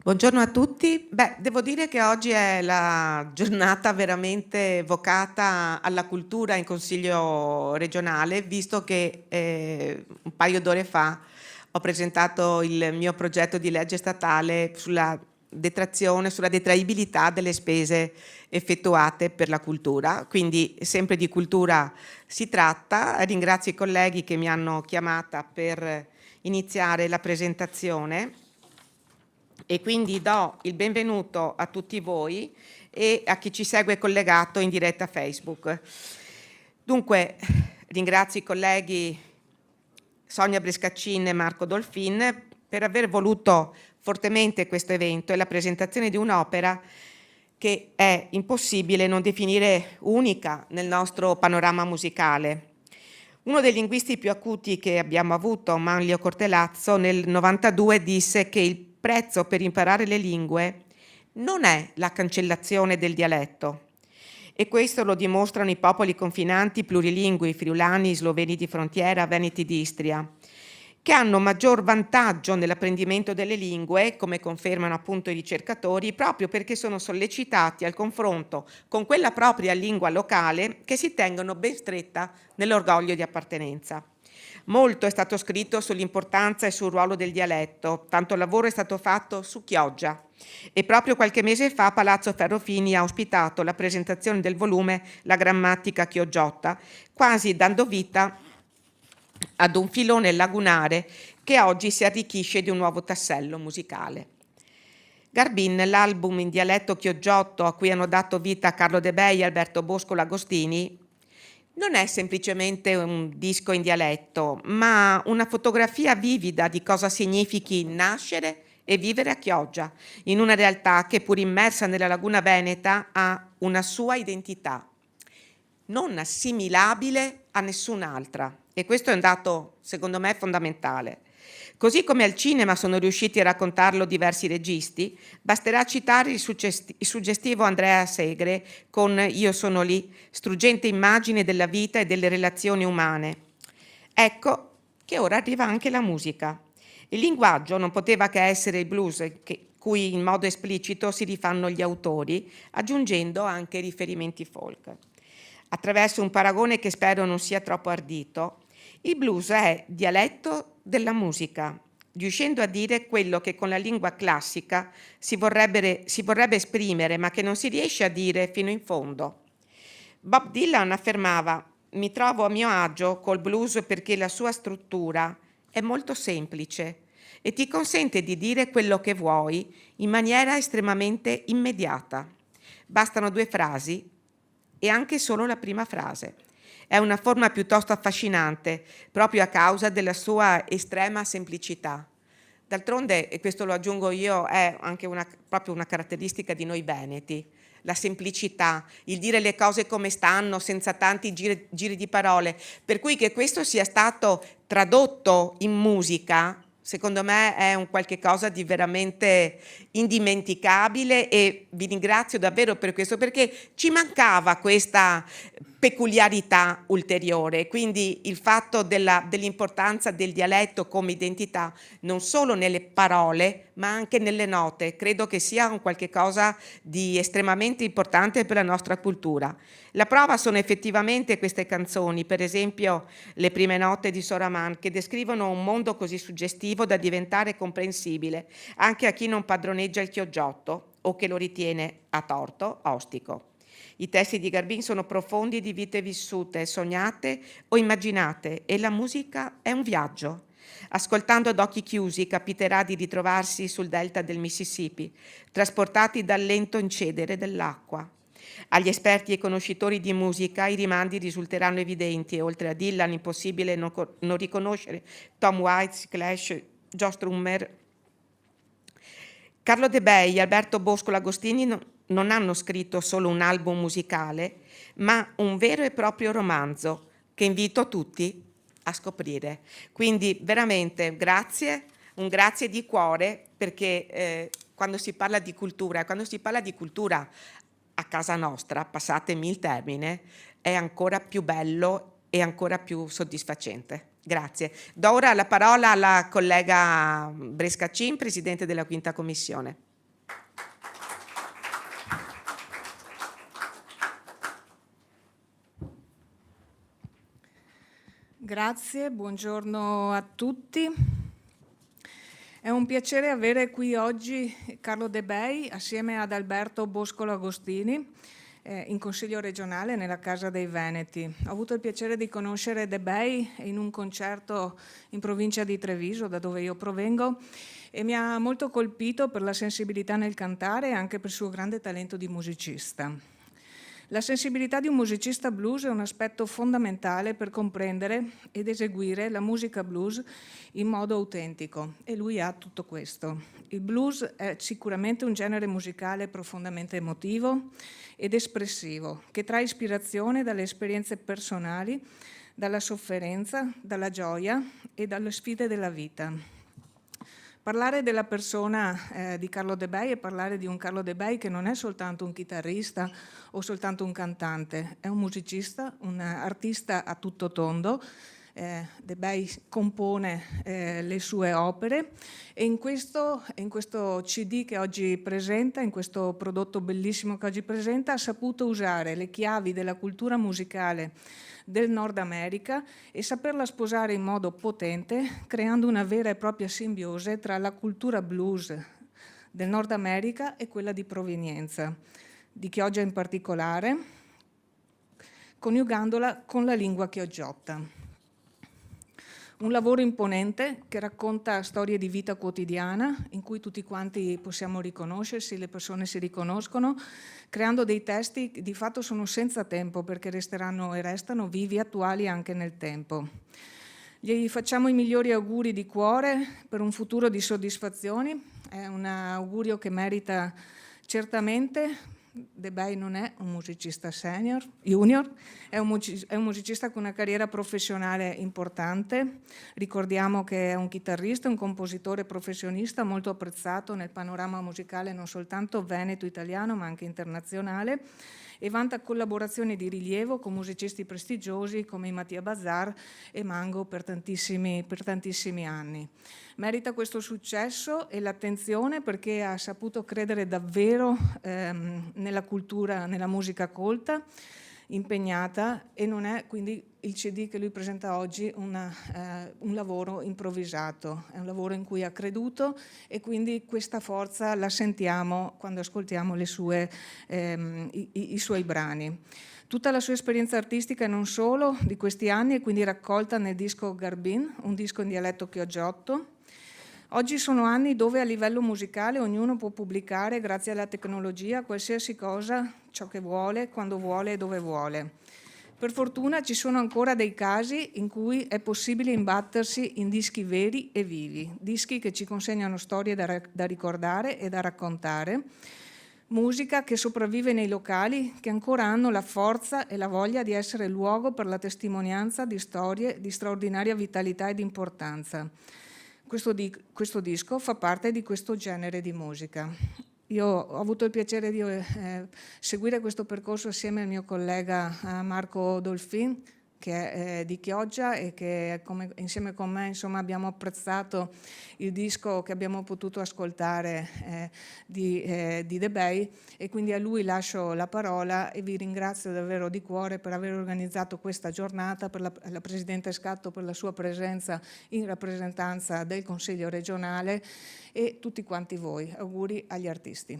Buongiorno a tutti. Devo dire che oggi è la giornata veramente vocata alla cultura in Consiglio regionale, visto che un paio d'ore fa ho presentato il mio progetto di legge statale sulla detrazione, sulla detraibilità delle spese effettuate per la cultura. Quindi sempre di cultura si tratta. Ringrazio i colleghi che mi hanno chiamata per iniziare la presentazione e quindi do il benvenuto a tutti voi e a chi ci segue collegato in diretta Facebook. Dunque, ringrazio i colleghi Sonia Brescaccin e Marco Dolfin per aver voluto fortemente questo evento e la presentazione di un'opera che è impossibile non definire unica nel nostro panorama musicale. Uno dei linguisti più acuti che abbiamo avuto, Manlio Cortellazzo, nel 92 disse che il prezzo per imparare le lingue non è la cancellazione del dialetto. E questo lo dimostrano i popoli confinanti plurilingui, friulani, sloveni di frontiera, veneti d'Istria, che hanno maggior vantaggio nell'apprendimento delle lingue, come confermano appunto i ricercatori, proprio perché sono sollecitati al confronto con quella propria lingua locale che si tengono ben stretta nell'orgoglio di appartenenza. Molto è stato scritto sull'importanza e sul ruolo del dialetto, tanto lavoro è stato fatto su Chioggia e proprio qualche mese fa Palazzo Ferrofini ha ospitato la presentazione del volume La grammatica chioggiotta, quasi dando vita ad un filone lagunare che oggi si arricchisce di un nuovo tassello musicale. Garbin, l'album in dialetto chioggiotto a cui hanno dato vita Carlo De Bei e Alberto Boscolo Agostini, non è semplicemente un disco in dialetto, ma una fotografia vivida di cosa significhi nascere e vivere a Chioggia, in una realtà che, pur immersa nella laguna veneta, ha una sua identità, non assimilabile a nessun'altra. E questo è un dato, secondo me, fondamentale. Così come al cinema sono riusciti a raccontarlo diversi registi, basterà citare il suggestivo Andrea Segre con Io sono lì, struggente immagine della vita e delle relazioni umane. Ecco che ora arriva anche la musica. Il linguaggio non poteva che essere il blues, cui in modo esplicito si rifanno gli autori, aggiungendo anche riferimenti folk. Attraverso un paragone che spero non sia troppo ardito, il blues è dialetto della musica, riuscendo a dire quello che con la lingua classica si vorrebbe esprimere, ma che non si riesce a dire fino in fondo. Bob Dylan affermava: "Mi trovo a mio agio col blues perché la sua struttura è molto semplice e ti consente di dire quello che vuoi in maniera estremamente immediata. Bastano 2 frasi e anche solo la prima frase. È una forma piuttosto affascinante, proprio a causa della sua estrema semplicità. D'altronde, e questo lo aggiungo io, è anche proprio una caratteristica di noi veneti, la semplicità, il dire le cose come stanno, senza tanti giri di parole. Per cui che questo sia stato tradotto in musica, secondo me è un qualche cosa di veramente indimenticabile e vi ringrazio davvero per questo, perché ci mancava questa peculiarità ulteriore, quindi il fatto dell'importanza del dialetto come identità non solo nelle parole ma anche nelle note. Credo che sia un qualche cosa di estremamente importante per la nostra cultura. La prova sono effettivamente queste canzoni, per esempio le prime note di Soraman, che descrivono un mondo così suggestivo da diventare comprensibile anche a chi non padroneggia il chioggiotto o che lo ritiene a torto ostico. I testi di Garbin sono profondi di vite vissute, sognate o immaginate, e la musica è un viaggio. Ascoltando ad occhi chiusi capiterà di ritrovarsi sul delta del Mississippi, trasportati dal lento incedere dell'acqua. Agli esperti e conoscitori di musica i rimandi risulteranno evidenti e oltre a Dylan impossibile non riconoscere Tom Waits, Clash, Joe Strummer. Carlo De Bei e Alberto Boscolo Agostini non hanno scritto solo un album musicale, ma un vero e proprio romanzo che invito tutti a scoprire. Quindi veramente grazie, un grazie di cuore, perché quando si parla di cultura a casa nostra, passatemi il termine, è ancora più bello e ancora più soddisfacente. Grazie. Do ora la parola alla collega Brescaccin, Presidente della Quinta Commissione. Grazie, buongiorno a tutti. È un piacere avere qui oggi Carlo De Bei assieme ad Alberto Boscolo Agostini in Consiglio regionale nella Casa dei Veneti. Ho avuto il piacere di conoscere De Bei in un concerto in provincia di Treviso, da dove io provengo, e mi ha molto colpito per la sensibilità nel cantare e anche per il suo grande talento di musicista. La sensibilità di un musicista blues è un aspetto fondamentale per comprendere ed eseguire la musica blues in modo autentico, e lui ha tutto questo. Il blues è sicuramente un genere musicale profondamente emotivo ed espressivo, che trae ispirazione dalle esperienze personali, dalla sofferenza, dalla gioia e dalle sfide della vita. Parlare della persona di Carlo De Bei è parlare di un Carlo De Bei che non è soltanto un chitarrista o soltanto un cantante, è un musicista, un artista a tutto tondo. De Bei compone le sue opere e in questo CD che oggi presenta, in questo prodotto bellissimo che oggi presenta, ha saputo usare le chiavi della cultura musicale del Nord America e saperla sposare in modo potente, creando una vera e propria simbiose tra la cultura blues del Nord America e quella di provenienza di Chioggia in particolare, coniugandola con la lingua chioggiotta. Un lavoro imponente che racconta storie di vita quotidiana in cui tutti quanti possiamo riconoscersi, le persone si riconoscono, creando dei testi che di fatto sono senza tempo perché resteranno e restano vivi e attuali anche nel tempo. Gli facciamo i migliori auguri di cuore per un futuro di soddisfazioni, è un augurio che merita certamente. De Bei non è un musicista junior, è un musicista con una carriera professionale importante. Ricordiamo che è un chitarrista, un compositore professionista molto apprezzato nel panorama musicale non soltanto veneto italiano ma anche internazionale, e vanta collaborazioni di rilievo con musicisti prestigiosi come i Mattia Bazar e Mango per tantissimi anni. Merita questo successo e l'attenzione perché ha saputo credere davvero nella cultura, nella musica colta, impegnata, e non è quindi il CD che lui presenta oggi un lavoro improvvisato, è un lavoro in cui ha creduto e quindi questa forza la sentiamo quando ascoltiamo i suoi brani. Tutta la sua esperienza artistica e non solo di questi anni è quindi raccolta nel disco Garbin, un disco in dialetto chioggiotto. Oggi sono anni dove a livello musicale ognuno può pubblicare, grazie alla tecnologia, qualsiasi cosa, ciò che vuole, quando vuole e dove vuole. Per fortuna ci sono ancora dei casi in cui è possibile imbattersi in dischi veri e vivi, dischi che ci consegnano storie da ricordare e da raccontare, musica che sopravvive nei locali che ancora hanno la forza e la voglia di essere luogo per la testimonianza di storie di straordinaria vitalità ed importanza. Questo disco fa parte di questo genere di musica. Io ho avuto il piacere di seguire questo percorso assieme al mio collega Marco Dolfin, che è di Chioggia e che insieme con me abbiamo apprezzato il disco che abbiamo potuto ascoltare di De Bei, e quindi a lui lascio la parola e vi ringrazio davvero di cuore per aver organizzato questa giornata, per la Presidente Scatto per la sua presenza in rappresentanza del Consiglio regionale e tutti quanti voi. Auguri agli artisti.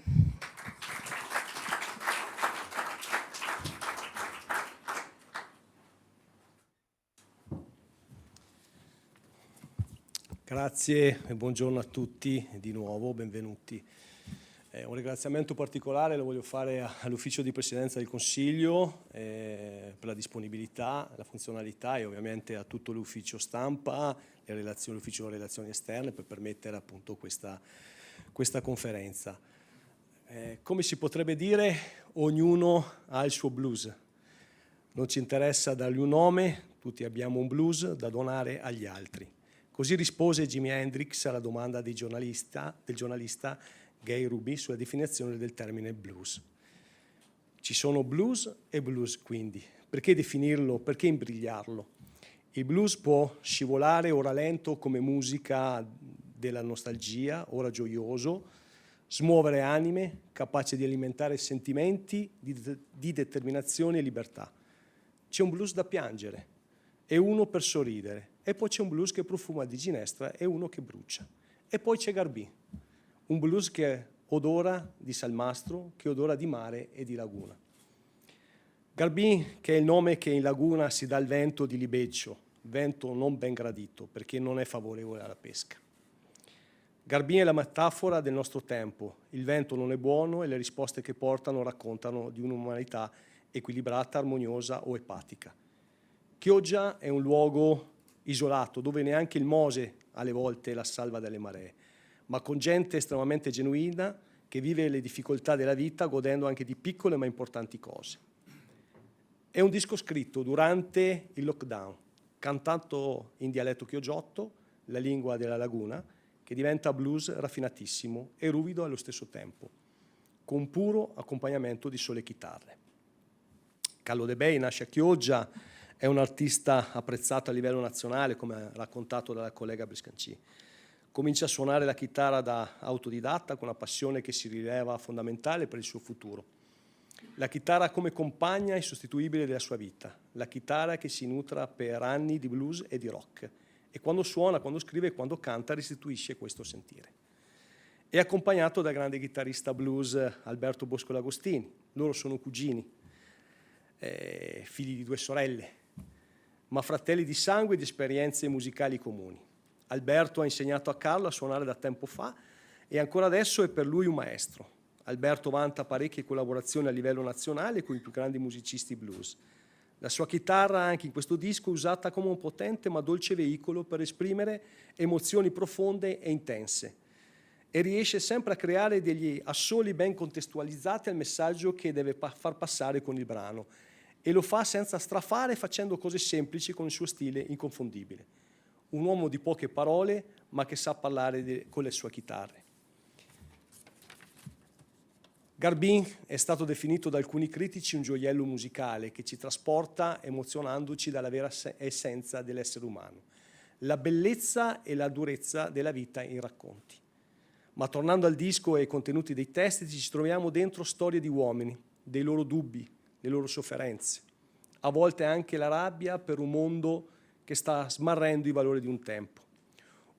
Grazie e buongiorno a tutti di nuovo, benvenuti. Un ringraziamento particolare lo voglio fare all'Ufficio di Presidenza del Consiglio per la disponibilità, la funzionalità, e ovviamente a tutto l'Ufficio Stampa, l'Ufficio Relazioni Esterne per permettere appunto questa conferenza. Come si potrebbe dire, ognuno ha il suo blues. Non ci interessa dargli un nome, tutti abbiamo un blues da donare agli altri. Così rispose Jimi Hendrix alla domanda del giornalista Gay Ruby sulla definizione del termine blues. Ci sono blues e blues, quindi. Perché definirlo? Perché imbrigliarlo? Il blues può scivolare ora lento come musica della nostalgia, ora gioioso, smuovere anime, capace di alimentare sentimenti di determinazione e libertà. C'è un blues da piangere, e uno per sorridere. E poi c'è un blues che profuma di ginestra e uno che brucia. E poi c'è Garbì, un blues che odora di salmastro, che odora di mare e di laguna. Garbì, che è il nome che in laguna si dà al vento di libeccio, vento non ben gradito perché non è favorevole alla pesca. Garbì è la metafora del nostro tempo, il vento non è buono e le risposte che portano raccontano di un'umanità equilibrata, armoniosa o epatica. Chioggia è un luogo isolato dove neanche il Mose alle volte la salva dalle maree, ma con gente estremamente genuina che vive le difficoltà della vita godendo anche di piccole ma importanti cose. È un disco scritto durante il lockdown, cantato in dialetto chioggiotto, la lingua della laguna, che diventa blues raffinatissimo e ruvido allo stesso tempo, con puro accompagnamento di sole chitarre. Carlo De Bei nasce a Chioggia, è un artista apprezzato a livello nazionale, come raccontato dalla collega Briscancì. Comincia a suonare la chitarra da autodidatta con una passione che si rileva fondamentale per il suo futuro. La chitarra come compagna insostituibile della sua vita, la chitarra che si nutra per anni di blues e di rock e quando suona, quando scrive e quando canta restituisce questo sentire. È accompagnato dal grande chitarrista blues Alberto Bosco Lagostini, loro sono cugini, figli di 2 sorelle, ma fratelli di sangue e di esperienze musicali comuni. Alberto ha insegnato a Carlo a suonare da tempo fa e ancora adesso è per lui un maestro. Alberto vanta parecchie collaborazioni a livello nazionale con i più grandi musicisti blues. La sua chitarra anche in questo disco è usata come un potente ma dolce veicolo per esprimere emozioni profonde e intense e riesce sempre a creare degli assoli ben contestualizzati al messaggio che deve far passare con il brano e lo fa senza strafare facendo cose semplici con il suo stile inconfondibile. Un uomo di poche parole ma che sa parlare con le sue chitarre. Garbin è stato definito da alcuni critici un gioiello musicale che ci trasporta emozionandoci dalla vera essenza dell'essere umano, la bellezza e la durezza della vita in racconti. Ma tornando al disco e ai contenuti dei testi, ci troviamo dentro storie di uomini, dei loro dubbi, le loro sofferenze, a volte anche la rabbia per un mondo che sta smarrendo i valori di un tempo,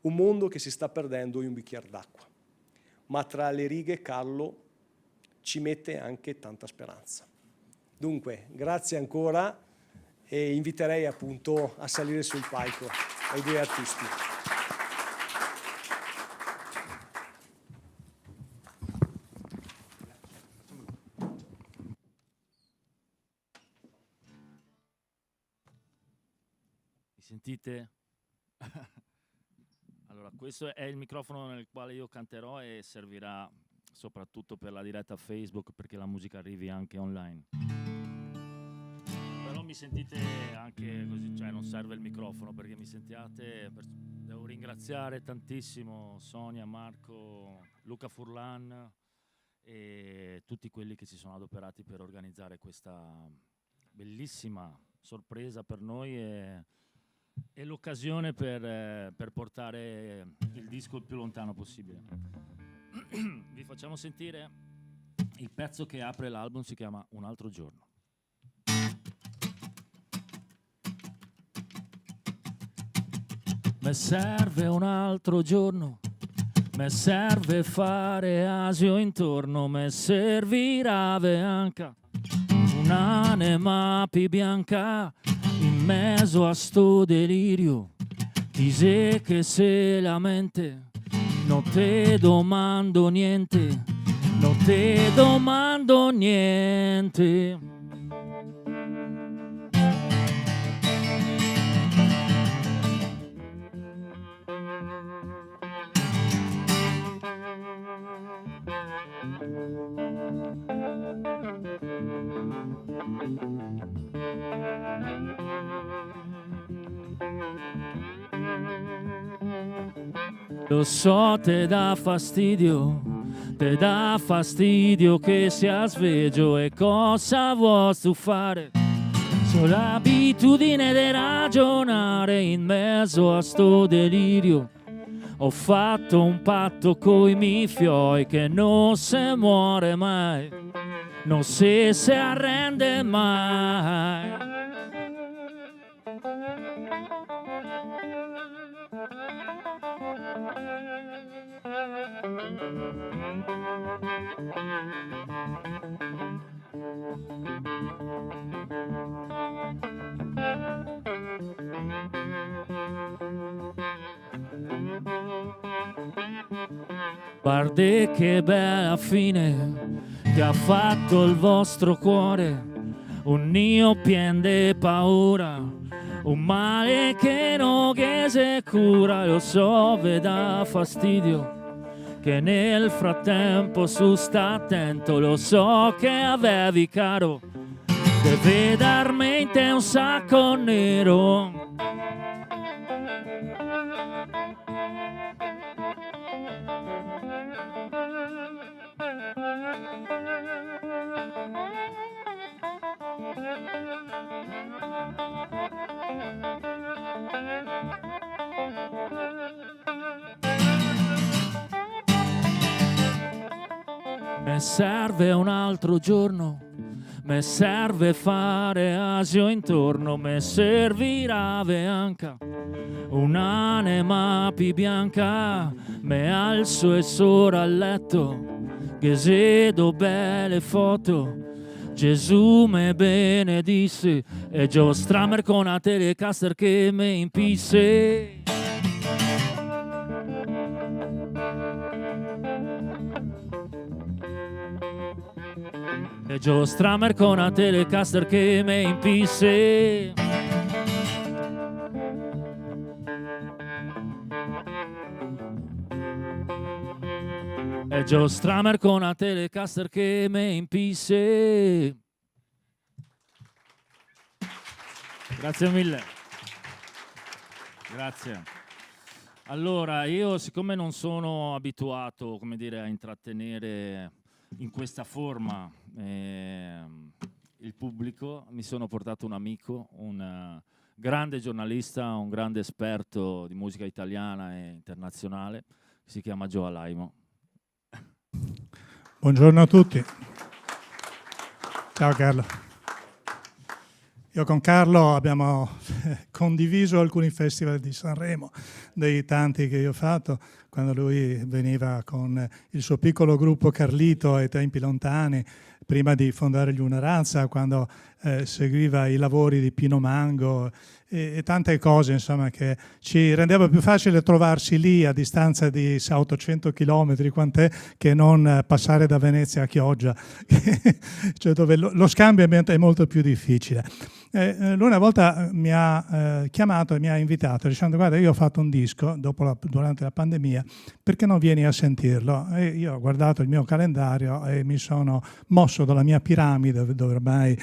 un mondo che si sta perdendo in un bicchiere d'acqua. Ma tra le righe Carlo ci mette anche tanta speranza. Dunque, grazie ancora e inviterei appunto a salire sul palco ai 2 artisti. Mi sentite? Allora, questo è il microfono nel quale io canterò e servirà soprattutto per la diretta Facebook perché la musica arrivi anche online. Però mi sentite anche così, cioè non serve il microfono perché mi sentiate. Devo ringraziare tantissimo Sonia, Marco, Luca Furlan e tutti quelli che si sono adoperati per organizzare questa bellissima sorpresa per noi e l'occasione per portare il disco il più lontano possibile. Vi facciamo sentire il pezzo che apre l'album, si chiama Un altro giorno. Me serve un altro giorno, me serve fare asio intorno, me servirà anche un'anima più bianca in mezzo a sto delirio. Chi se che se la mente. Non te domando niente, non te domando niente. Lo so, te dà fastidio che sia sveglio e cosa vuoi tu fare? C'ho l'abitudine di ragionare in mezzo a sto delirio. Ho fatto un patto coi miei fioi che non se muore mai, non si arrende mai. Guardi che bella fine che ha fatto il vostro cuore, un Dio pien de paura, un male che non che se cura, lo so, ve dà fastidio, che nel frattempo su sta attento, lo so che avevi caro, deve darmi in te un sacco nero. Me serve un altro giorno, me serve fare asio intorno, me servirà anche un'anima più bianca, me alzo e sora a letto, che vedo belle foto, Gesù me benedisse, e Joe Stramer con una Telecaster che me impisse. E Joe Stramer con una Telecaster che me impisse. E Joe Stramer con una Telecaster che me impisse. Grazie mille. Grazie. Allora, io siccome non sono abituato, come dire, a intrattenere in questa forma il pubblico, mi sono portato un amico, un grande giornalista, un grande esperto di musica italiana e internazionale, che si chiama Joe Alaimo. Buongiorno a tutti. Ciao Carlo. Io con Carlo abbiamo condiviso alcuni festival di Sanremo, dei tanti che io ho fatto, quando lui veniva con il suo piccolo gruppo Carlito ai tempi lontani, prima di fondare gli Una Razza, quando seguiva i lavori di Pino Mango e tante cose, insomma, che ci rendeva più facile trovarsi lì a distanza di 800 chilometri, quant'è, che non passare da Venezia a Chioggia, cioè dove lo scambio è molto più difficile. Lui una volta mi ha chiamato e mi ha invitato dicendo: guarda, io ho fatto un disco durante la pandemia, perché non vieni a sentirlo? E io ho guardato il mio calendario e mi sono mosso dalla mia piramide, dove ormai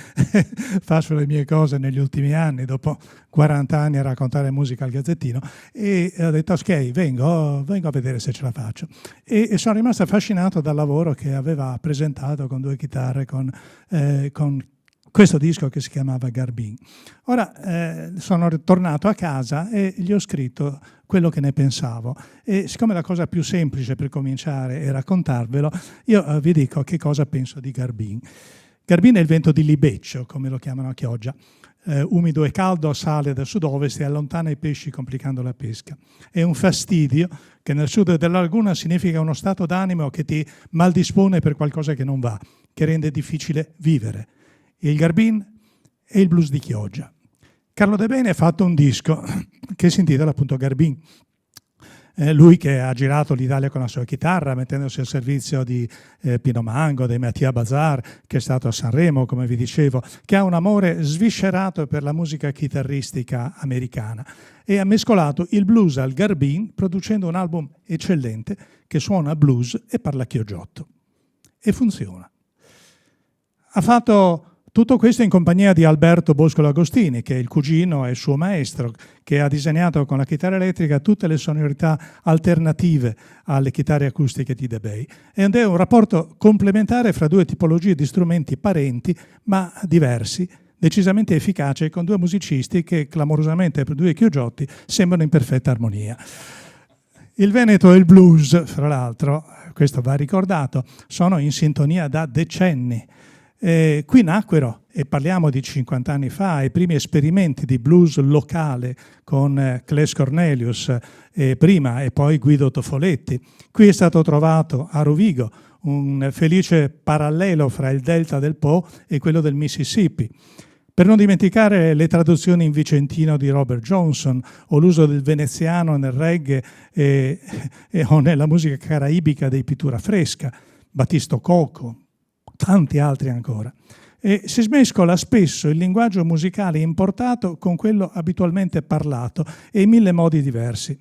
faccio le mie cose negli ultimi anni, dopo 40 anni a raccontare musica al Gazzettino, e ho detto ok, vengo a vedere se ce la faccio. E sono rimasto affascinato dal lavoro che aveva presentato con 2 chitarre, con questo disco che si chiamava Garbin. Ora sono ritornato a casa e gli ho scritto quello che ne pensavo, e siccome la cosa più semplice per cominciare è raccontarvelo, io vi dico che cosa penso di Garbin. Garbin è il vento di Libeccio, come lo chiamano a Chioggia. Umido e caldo, sale da sud-ovest e allontana i pesci complicando la pesca. È un fastidio che nel sud della laguna significa uno stato d'animo che ti maldispone per qualcosa che non va, che rende difficile vivere. Il Garbin è il blues di Chioggia. Carlo De Bene ha fatto un disco che si intitola appunto Garbin. Lui che ha girato l'Italia con la sua chitarra, mettendosi al servizio di Pino Mango, dei Mattia Bazar, che è stato a Sanremo, come vi dicevo, che ha un amore sviscerato per la musica chitarristica americana, e ha mescolato il blues al Garbin, producendo un album eccellente che suona blues e parla chioggiotto. E funziona. Ha fatto tutto questo in compagnia di Alberto Boscolo Agostini, che è il cugino e il suo maestro, che ha disegnato con la chitarra elettrica tutte le sonorità alternative alle chitarre acustiche di De Bey. Ed è un rapporto complementare fra 2 tipologie di strumenti parenti, ma diversi, decisamente efficace, con 2 musicisti che, clamorosamente per 2 chioggiotti, sembrano in perfetta armonia. Il Veneto e il blues, fra l'altro, questo va ricordato, sono in sintonia da decenni. Qui nacquero, e parliamo di 50 anni fa, i primi esperimenti di blues locale con Claes Cornelius prima e poi Guido Tofoletti. Qui è stato trovato a Rovigo un felice parallelo fra il delta del Po e quello del Mississippi. Per non dimenticare le traduzioni in vicentino di Robert Johnson o l'uso del veneziano nel reggae o nella musica caraibica dei Pittura Fresca, Battisto Coco, tanti altri ancora. E si smescola spesso il linguaggio musicale importato con quello abitualmente parlato e in mille modi diversi.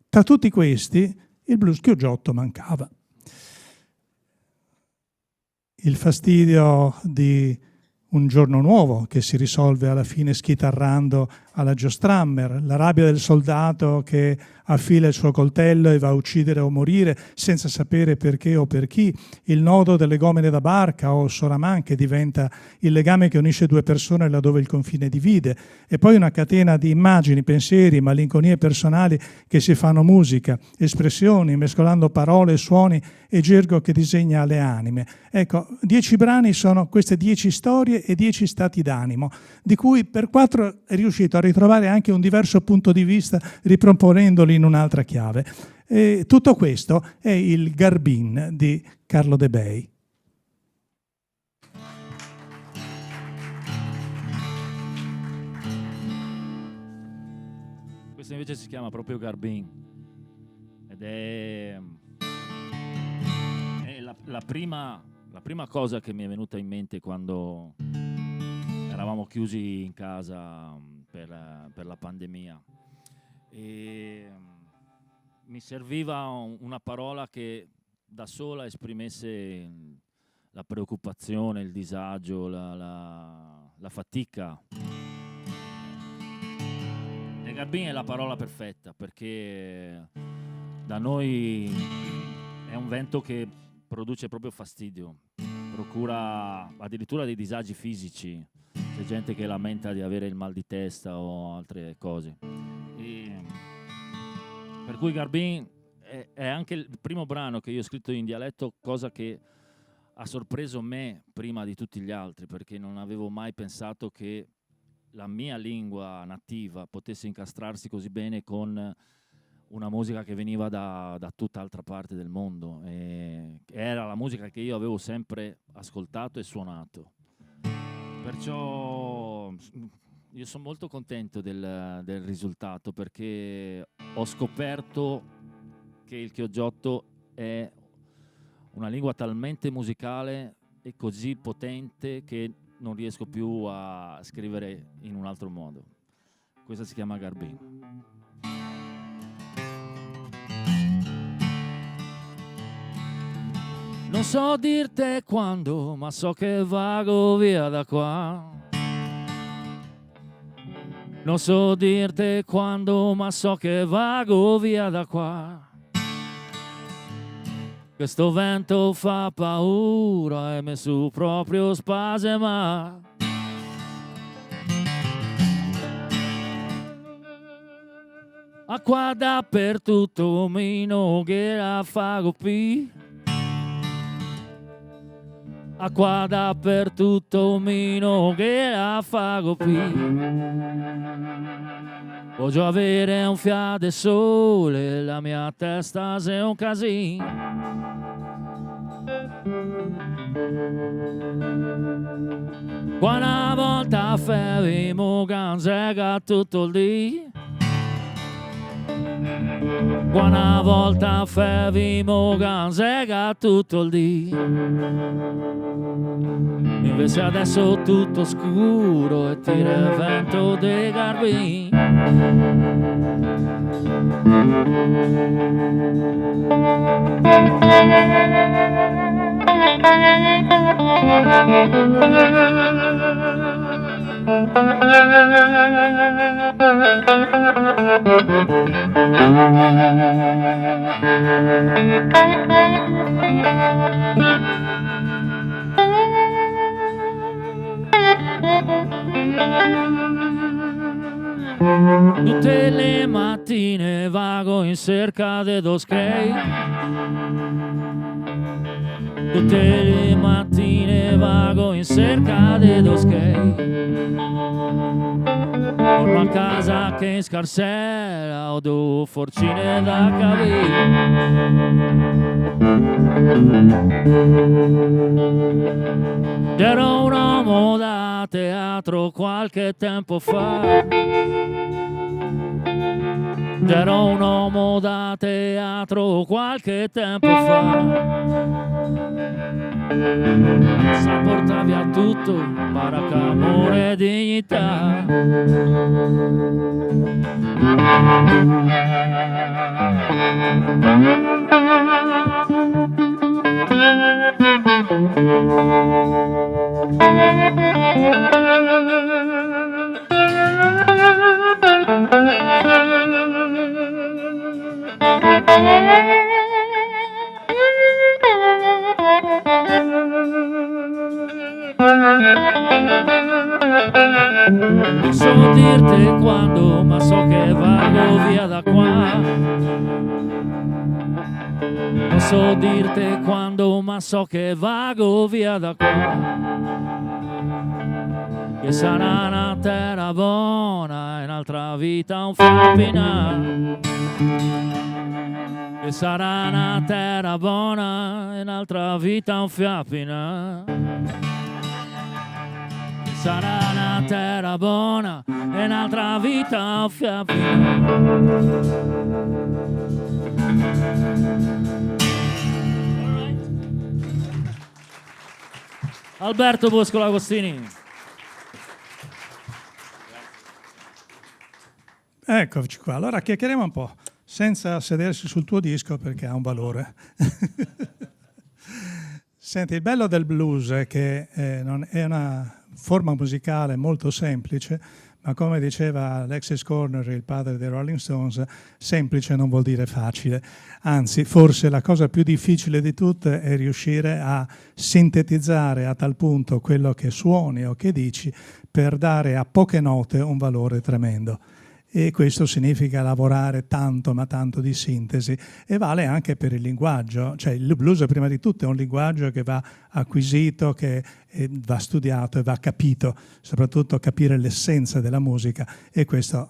Tra tutti questi il blues chioggiotto mancava. Il fastidio di un giorno nuovo che si risolve alla fine schitarrando alla Joe Strummer, la rabbia del soldato che affila il suo coltello e va a uccidere o morire senza sapere perché o per chi, il nodo delle gomene da barca o Soraman che diventa il legame che unisce due persone laddove il confine divide, e poi una catena di immagini, pensieri, malinconie personali che si fanno musica, espressioni, mescolando parole, suoni e gergo che disegna le anime. Ecco, 10 brani sono queste 10 storie e 10 stati d'animo, di cui per 4 è riuscito a ritrovare anche un diverso punto di vista riproponendoli in un'altra chiave. E tutto questo è il Garbin di Carlo De Bei. Questo invece si chiama proprio Garbin ed è la prima cosa che mi è venuta in mente quando eravamo chiusi in casa per la pandemia. E mi serviva una parola che da sola esprimesse la preoccupazione, il disagio, la fatica. E Garbin è la parola perfetta perché da noi è un vento che produce proprio fastidio, procura addirittura dei disagi fisici. C'è gente che lamenta di avere il mal di testa o altre cose. Per cui Garbin è anche il primo brano che io ho scritto in dialetto, cosa che ha sorpreso me prima di tutti gli altri, perché non avevo mai pensato che la mia lingua nativa potesse incastrarsi così bene con una musica che veniva da tutt'altra parte del mondo. E era la musica che io avevo sempre ascoltato e suonato. Perciò io sono molto contento del risultato, perché ho scoperto che il chioggiotto è una lingua talmente musicale e così potente che non riesco più a scrivere in un altro modo. Questa si chiama Garbin. Non so dirte quando, ma so che vago via da qua. Non so dirte quando, ma so che vago via da qua. Questo vento fa paura e mi su proprio spasima. Acqua dappertutto, mino che la fago qui. Acqua dappertutto, mino che la fago qui. Voglio avere un fiato sole, la mia testa è un casino. Quando una volta faremo canzega tutto il dì. Quando una volta faremo canzega tutto il dì. Invece adesso tutto scuro e tira il vento dei Garbin. Tutte le mattine vago in cerca de dos crei. Tutte le mattine vago in cerca de dos crei. Torno a casa che in scarsella ho due forcine da capire. C'era un uomo da teatro qualche tempo fa. C'era un uomo da teatro qualche tempo fa. Sa porta via tutto, baracca, amore e dignità. Non so dirti quando, ma so che vado via da qua. Non so dirti quando, ma so che vago via da qua. Che sarà una terra buona e un'altra vita un fiampina. Che sarà una terra buona e un'altra vita un fiampina. Sarà una terra buona e un'altra vita un fiampina. Alberto Bosco Agostini. Eccoci qua, allora chiacchieriamo un po' senza sedersi sul tuo disco perché ha un valore. Senti, il bello del blues è che non è una forma musicale molto semplice, ma come diceva Alexis Corner, il padre dei Rolling Stones, semplice non vuol dire facile. Anzi, forse la cosa più difficile di tutte è riuscire a sintetizzare a tal punto quello che suoni o che dici per dare a poche note un valore tremendo. E questo significa lavorare tanto, ma tanto di sintesi, e vale anche per il linguaggio. Cioè il blues prima di tutto è un linguaggio che va acquisito, che va studiato e va capito, soprattutto capire l'essenza della musica, e questo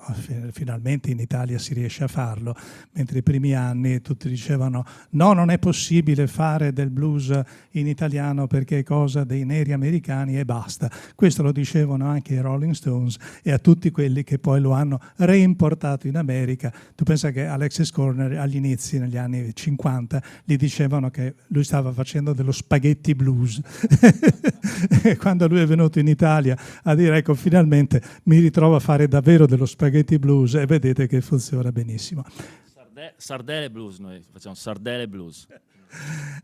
finalmente in Italia si riesce a farlo, mentre i primi anni tutti dicevano no, non è possibile fare del blues in italiano perché è cosa dei neri americani e basta. Questo lo dicevano anche i Rolling Stones e a tutti quelli che poi lo hanno reimportato in America. Tu pensa che Alexis Corner agli inizi, negli anni 50, gli dicevano che lui stava facendo dello spaghetti blues. E quando lui è venuto in Italia a dire ecco finalmente mi ritrovo a fare davvero dello spaghetti blues, e vedete che funziona benissimo. Sardelle blues, noi facciamo sardelle blues.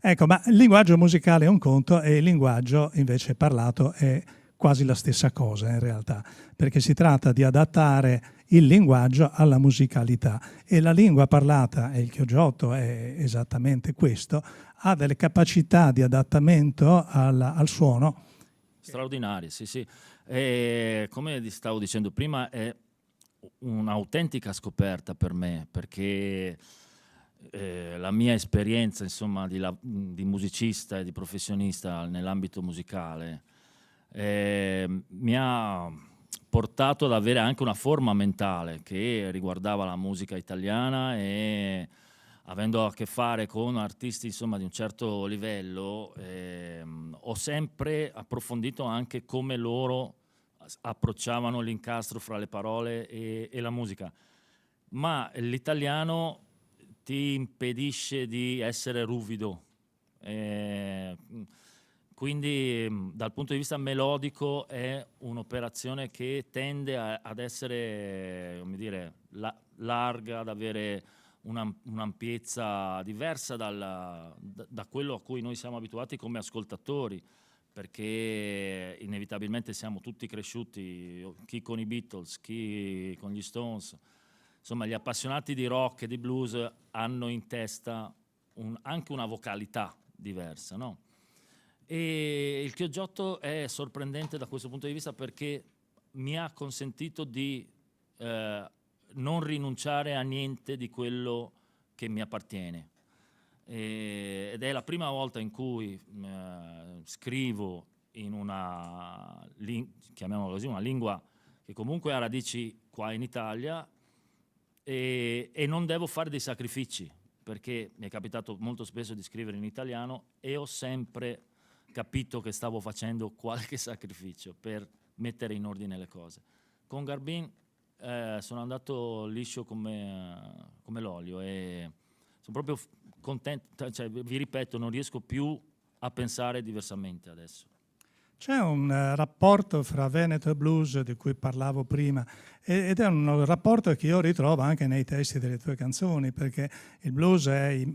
Ecco, ma il linguaggio musicale è un conto e il linguaggio invece parlato è quasi la stessa cosa in realtà, perché si tratta di adattare il linguaggio alla musicalità, e la lingua parlata, e il chioggiotto è esattamente questo, ha delle capacità di adattamento al suono Straordinarie, sì, sì. E come stavo dicendo prima, è un'autentica scoperta per me, perché la mia esperienza, insomma, di musicista e di professionista nell'ambito musicale mi ha portato ad avere anche una forma mentale che riguardava la musica italiana, e avendo a che fare con artisti insomma di un certo livello ho sempre approfondito anche come loro approcciavano l'incastro fra le parole e la musica, ma l'italiano ti impedisce di essere ruvido, quindi dal punto di vista melodico è un'operazione che tende ad essere, come dire, larga, ad avere un'ampiezza diversa da quello a cui noi siamo abituati come ascoltatori, perché inevitabilmente siamo tutti cresciuti, chi con i Beatles, chi con gli Stones. Insomma, gli appassionati di rock e di blues hanno in testa anche una vocalità diversa, no? E il chioggiotto è sorprendente da questo punto di vista perché mi ha consentito di non rinunciare a niente di quello che mi appartiene. Ed è la prima volta in cui scrivo in una, chiamiamola così, una lingua che comunque ha radici qua in Italia, e non devo fare dei sacrifici, perché mi è capitato molto spesso di scrivere in italiano e ho sempre capito che stavo facendo qualche sacrificio per mettere in ordine le cose. Con Garbin sono andato liscio come l'olio e sono proprio contento, cioè, vi ripeto, non riesco più a pensare diversamente adesso. C'è un rapporto fra Veneto e blues di cui parlavo prima, ed è un rapporto che io ritrovo anche nei testi delle tue canzoni, perché il blues è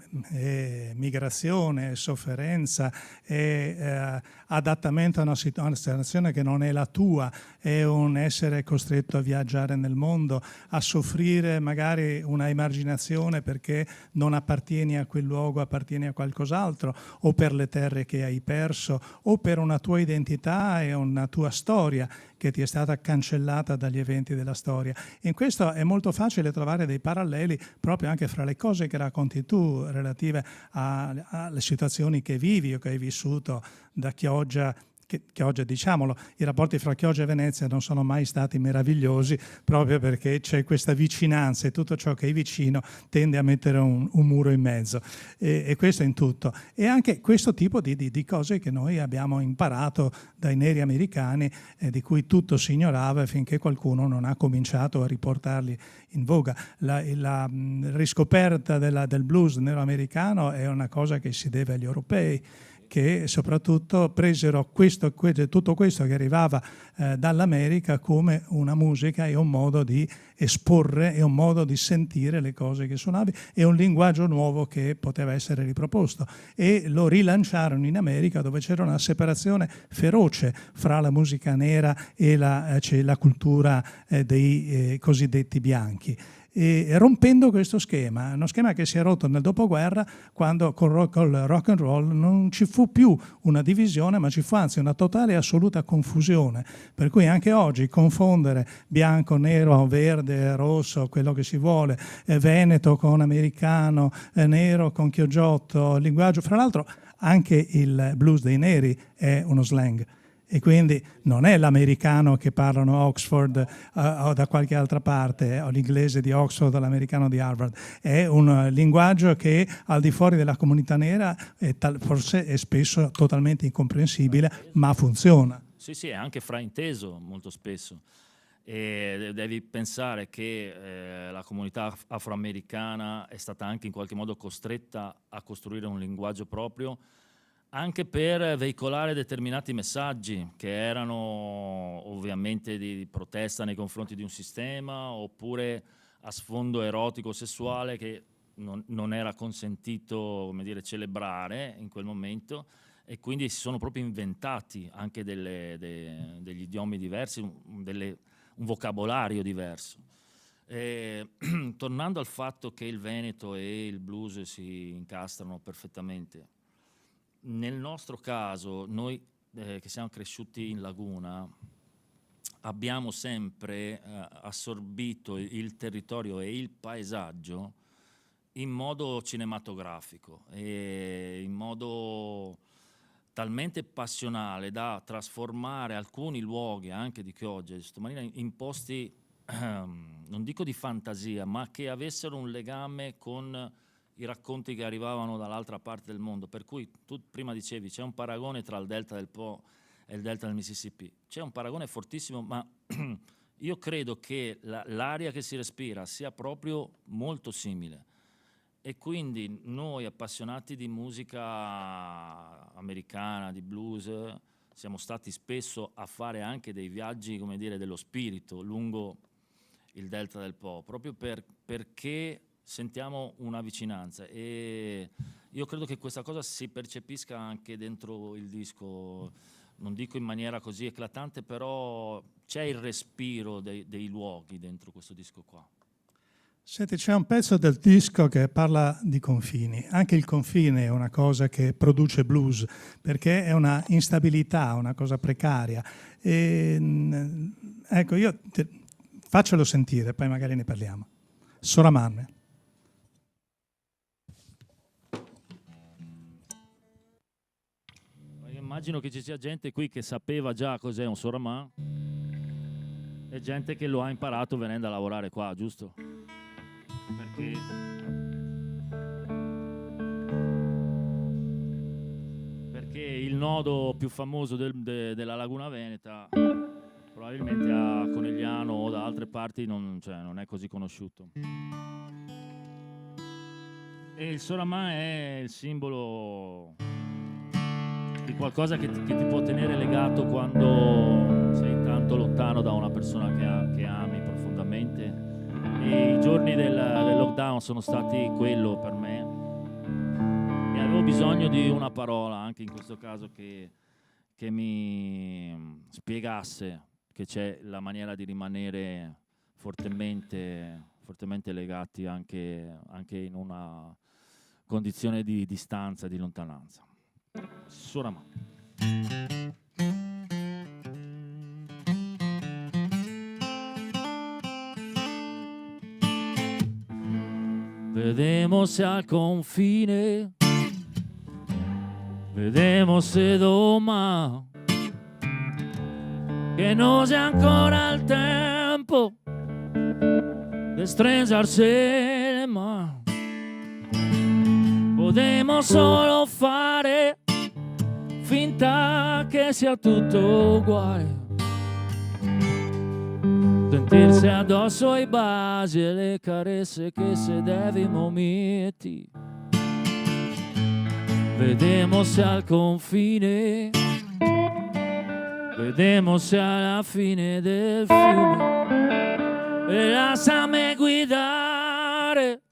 migrazione, è sofferenza, è adattamento a una situazione che non è la tua, è un essere costretto a viaggiare nel mondo, a soffrire magari una emarginazione perché non appartieni a quel luogo, appartieni a qualcos'altro, o per le terre che hai perso, o per una tua identità e una tua storia che ti è stata cancellata dagli eventi della storia. In questo è molto facile trovare dei paralleli proprio anche fra le cose che racconti tu relative alle situazioni che vivi o che hai vissuto da Chioggia. Chioggia, diciamolo, i rapporti fra Chioggia e Venezia non sono mai stati meravigliosi, proprio perché c'è questa vicinanza e tutto ciò che è vicino tende a mettere un muro in mezzo, e questo in tutto. E anche questo tipo di cose che noi abbiamo imparato dai neri americani, di cui tutto si ignorava finché qualcuno non ha cominciato a riportarli in voga. La riscoperta del blues nero-americano è una cosa che si deve agli europei, che soprattutto presero tutto questo che arrivava dall'America come una musica e un modo di esporre e un modo di sentire le cose che suonavi e un linguaggio nuovo che poteva essere riproposto, e lo rilanciarono in America, dove c'era una separazione feroce fra la musica nera e la cultura dei cosiddetti bianchi. E rompendo questo schema, uno schema che si è rotto nel dopoguerra, quando col rock and roll non ci fu più una divisione, ma ci fu anzi una totale e assoluta confusione, per cui anche oggi confondere bianco, nero, verde, rosso, quello che si vuole, veneto con americano, nero con chioggiotto, linguaggio, fra l'altro anche il blues dei neri è uno slang. E quindi non è l'americano che parlano a Oxford o da qualche altra parte, o l'inglese di Oxford o l'americano di Harvard. È un linguaggio che al di fuori della comunità nera forse è spesso totalmente incomprensibile, ma funziona. Sì, sì, è anche frainteso molto spesso. E devi pensare che la comunità afroamericana è stata anche in qualche modo costretta a costruire un linguaggio proprio, anche per veicolare determinati messaggi che erano ovviamente di protesta nei confronti di un sistema, oppure a sfondo erotico sessuale che non era consentito, come dire, celebrare in quel momento, e quindi si sono proprio inventati anche degli idiomi diversi, un vocabolario diverso. Tornando al fatto che il Veneto e il blues si incastrano perfettamente, nel nostro caso, noi che siamo cresciuti in Laguna, abbiamo sempre assorbito il territorio e il paesaggio in modo cinematografico e in modo talmente passionale da trasformare alcuni luoghi anche di Chioggia in posti, non dico di fantasia, ma che avessero un legame con i racconti che arrivavano dall'altra parte del mondo. Per cui tu prima dicevi c'è un paragone tra il delta del Po e il delta del Mississippi. C'è un paragone fortissimo, ma io credo che l'aria che si respira sia proprio molto simile. E quindi noi appassionati di musica americana, di blues, siamo stati spesso a fare anche dei viaggi, come dire, dello spirito lungo il delta del Po, proprio perché sentiamo una vicinanza, e io credo che questa cosa si percepisca anche dentro il disco, non dico in maniera così eclatante, però c'è il respiro dei luoghi dentro questo disco qua. Senti, c'è un pezzo del disco che parla di confini. Anche il confine è una cosa che produce blues, perché è una instabilità, una cosa precaria. Ecco, io Faccelo sentire, poi magari ne parliamo. Soraman. Immagino che ci sia gente qui che sapeva già cos'è un Soraman e gente che lo ha imparato venendo a lavorare qua, giusto? Perché il nodo più famoso della Laguna Veneta probabilmente a Conegliano o da altre parti non è così conosciuto. E il Soraman è il simbolo di qualcosa che ti può tenere legato quando sei tanto lontano da una persona che ami profondamente. E i giorni del lockdown sono stati quello per me. E avevo bisogno di una parola, anche in questo caso, che mi spiegasse che c'è la maniera di rimanere fortemente legati anche in una condizione di distanza, di lontananza. Soraman. Vedemos al confine, vedemos se domani, che non sia ancora il tempo di stringersi le mani. Podemos solo fare finta che sia tutto uguale, sentirsi addosso ai baci e le carezze che se devi momenti. Vedemos al confine, vedemos alla fine del fiume e lasciami guidare,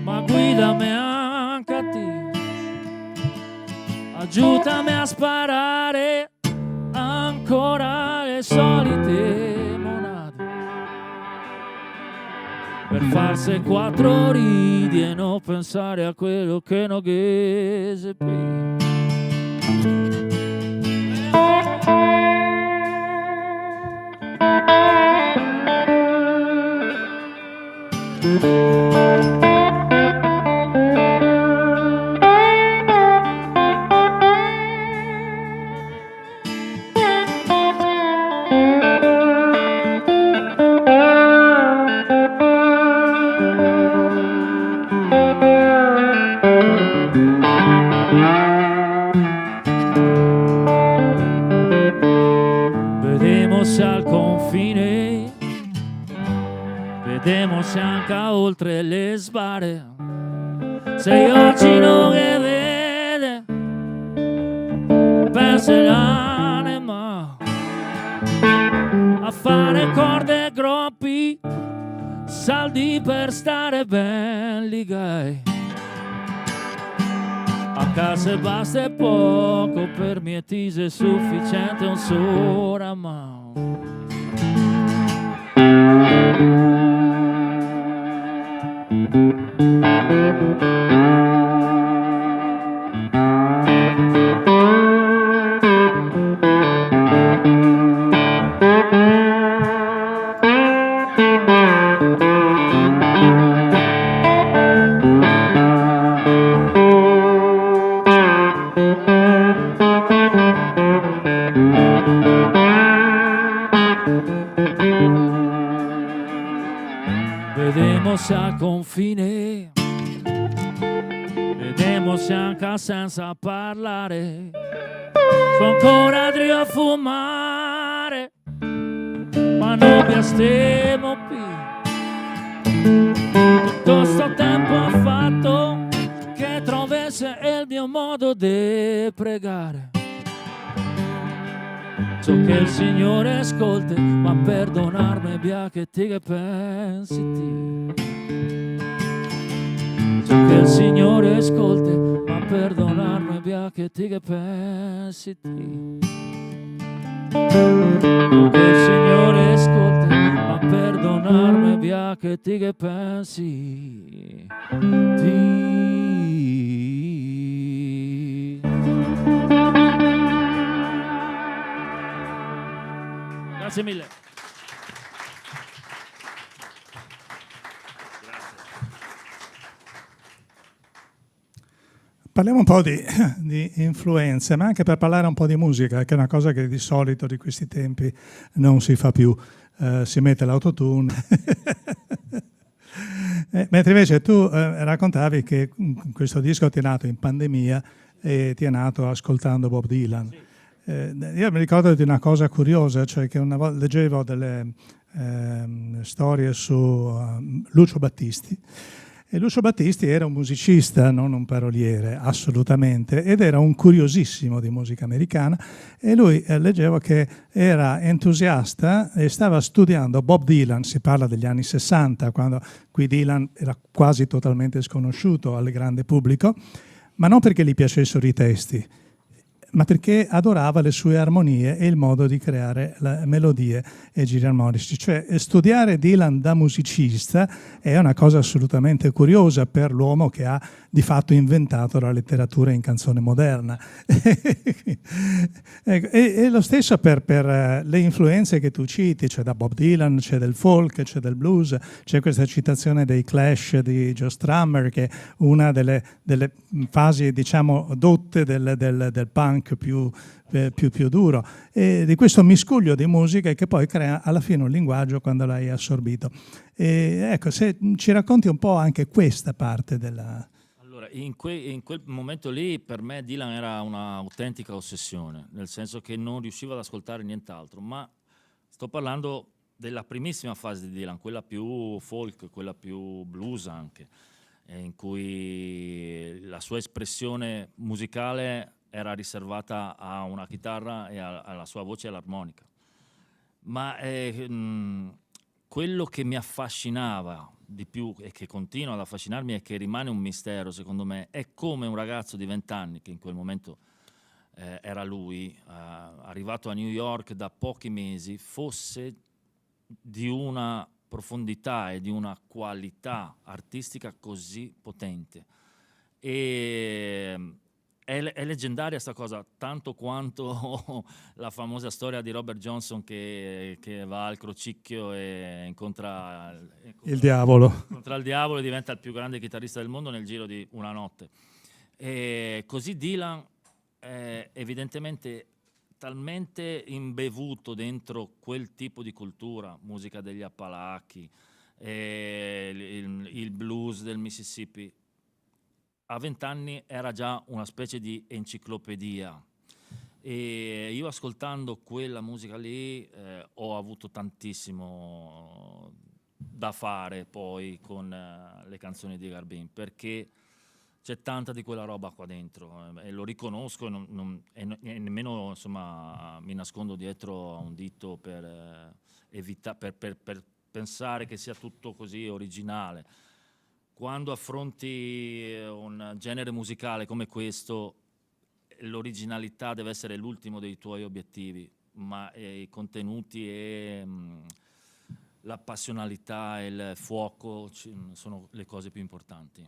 ma guidami anche a te. Aiutami a sparare ancora le solite monate, per farsi 4 ridi e non pensare a quello che non ghese più. Vedemos al confine, vedemos anche oltre le sbarre. Sei oggi non che vede, perse l'anima a fare corde e groppi, saldi per stare ben ligati. A casa basta e poco, per mie tise è sufficiente un Soraman. Vedemos al confine, vedemos anche senza parlare, sono ancora a fumare, ma non mi stiamo più. Tutto sto tempo ha fatto che trovasse il mio modo di pregare. So che il Signore ascolta, ma perdonarmi via che ti che pensi ti. So che il Signore ascolta, ma perdonarmi via che ti che pensi ti. So che il Signore ascolta, ma perdonarmi via che ti che pensi ti. Grazie mille. Parliamo un po' di influenze, ma anche per parlare un po' di musica, che è una cosa che di solito di questi tempi non si fa più. Si mette l'autotune. Mentre invece tu raccontavi che questo disco ti è nato in pandemia e ti è nato ascoltando Bob Dylan. Sì. Io mi ricordo di una cosa curiosa, cioè che una volta leggevo delle storie su Lucio Battisti. E Lucio Battisti era un musicista, non un paroliere, assolutamente, ed era un curiosissimo di musica americana, e lui leggevo che era entusiasta e stava studiando Bob Dylan. Si parla degli anni 60, quando qui Dylan era quasi totalmente sconosciuto al grande pubblico, ma non perché gli piacessero i testi, ma perché adorava le sue armonie e il modo di creare melodie e giri armonici. Cioè, studiare Dylan da musicista è una cosa assolutamente curiosa per l'uomo che ha di fatto inventato la letteratura in canzone moderna. E lo stesso per le influenze che tu citi, c'è da Bob Dylan, c'è del folk, c'è del blues, c'è questa citazione dei Clash di Joe Strummer, che è una delle fasi, diciamo, dotte del punk più duro, e di questo miscuglio di musiche che poi crea alla fine un linguaggio quando l'hai assorbito. E ecco, se ci racconti un po' anche questa parte della... Allora, in quel momento lì per me Dylan era un'autentica ossessione, nel senso che non riuscivo ad ascoltare nient'altro, ma sto parlando della primissima fase di Dylan, quella più folk, quella più blues anche, in cui la sua espressione musicale era riservata a una chitarra e alla sua voce e all'armonica. Ma quello che mi affascinava di più e che continua ad affascinarmi e che rimane un mistero secondo me è come un ragazzo di 20 anni, che in quel momento era lui, arrivato a New York da pochi mesi, fosse di una profondità e di una qualità artistica così potente. E è leggendaria sta cosa, tanto quanto la famosa storia di Robert Johnson che va al crocicchio e incontra il diavolo. Incontra il diavolo e diventa il più grande chitarrista del mondo nel giro di una notte. E così Dylan è evidentemente talmente imbevuto dentro quel tipo di cultura, musica degli Appalachi, il blues del Mississippi. A 20 anni era già una specie di enciclopedia, e io ascoltando quella musica lì ho avuto tantissimo da fare poi con le canzoni di Garbin, perché c'è tanta di quella roba qua dentro e lo riconosco, e nemmeno insomma mi nascondo dietro a un dito per pensare che sia tutto così originale. Quando affronti un genere musicale come questo, l'originalità deve essere l'ultimo dei tuoi obiettivi, ma i contenuti e la passionalità e il fuoco sono le cose più importanti.